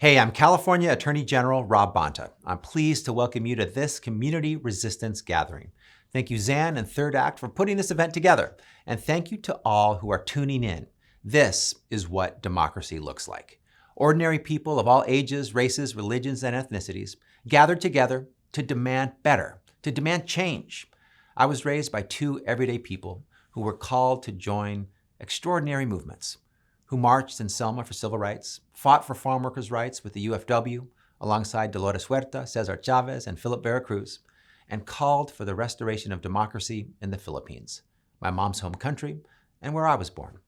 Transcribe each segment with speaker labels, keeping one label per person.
Speaker 1: Hey, I'm California Attorney General Rob Bonta. I'm pleased to welcome you to this community resistance gathering. Thank you, Zan and Third Act, for putting this event together. And thank you to all who are tuning in. This is what democracy looks like. Ordinary people of all ages, races, religions, and ethnicities gathered together to demand better, to demand change. I was raised by two everyday people who were called to join extraordinary movements, who marched in Selma for civil rights, fought for farm workers' rights with the UFW alongside Dolores Huerta, Cesar Chavez, and Philip Veracruz, and called for the restoration of democracy in the Philippines, my mom's home country and where I was born.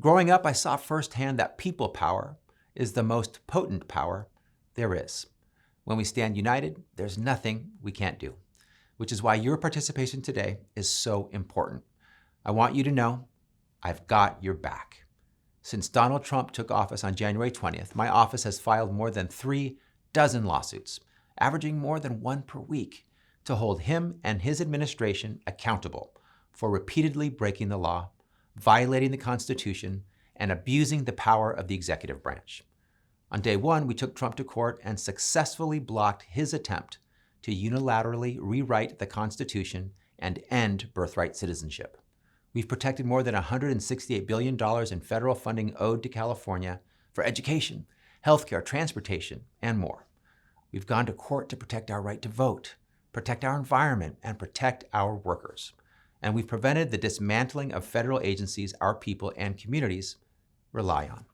Speaker 1: Growing up, I saw firsthand that people power is the most potent power there is. When we stand united, there's nothing we can't do, which is why your participation today is so important. I want you to know I've got your back. Since Donald Trump took office on January 20th, my office has filed more than 36 lawsuits, averaging more than one per week, to hold him and his administration accountable for repeatedly breaking the law, violating the Constitution, and abusing the power of the executive branch. On day one, we took Trump to court and successfully blocked his attempt to unilaterally rewrite the Constitution and end birthright citizenship. We've protected more than $168 billion in federal funding owed to California for education, healthcare, transportation, and more. We've gone to court to protect our right to vote, protect our environment, and protect our workers. And we've prevented the dismantling of federal agencies our people and communities rely on,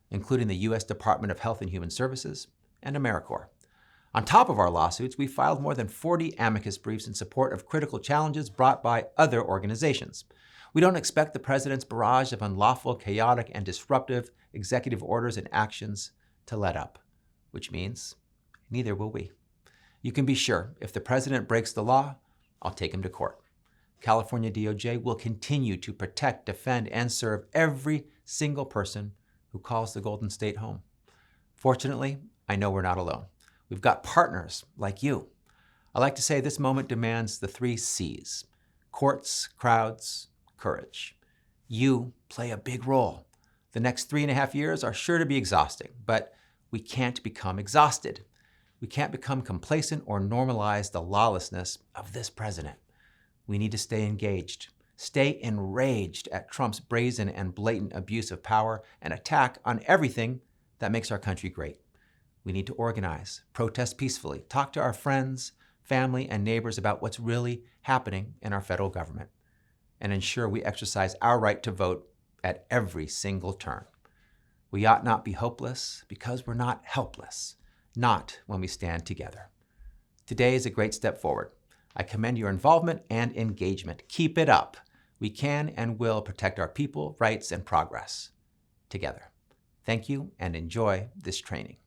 Speaker 1: including the U.S. Department of Health and Human Services and AmeriCorps. On top of our lawsuits, we filed more than 40 amicus briefs in support of critical challenges brought by other organizations. We don't expect the president's barrage of unlawful, chaotic, and disruptive executive orders and actions to let up, which means neither will we. You can be sure if the president breaks the law, I'll take him to court. California DOJ will continue to protect, defend, and serve every single person who calls the Golden State home. Fortunately, I know we're not alone. We've got partners like you. I like to say this moment demands the 3 C's: courts, crowds, courage. You play a big role. The next 3.5 years are sure to be exhausting, but we can't become exhausted. We can't become complacent or normalize the lawlessness of this president. We need to stay engaged, stay enraged at Trump's brazen and blatant abuse of power and attack on everything that makes our country great. We need to organize, protest peacefully, talk to our friends, family, and neighbors about what's really happening in our federal government, and ensure we exercise our right to vote at every single turn. We ought not be hopeless because we're not helpless, not when we stand together. Today is a great step forward. I commend your involvement and engagement. Keep it up. We can and will protect our people, rights, and progress together. Thank you and enjoy this training.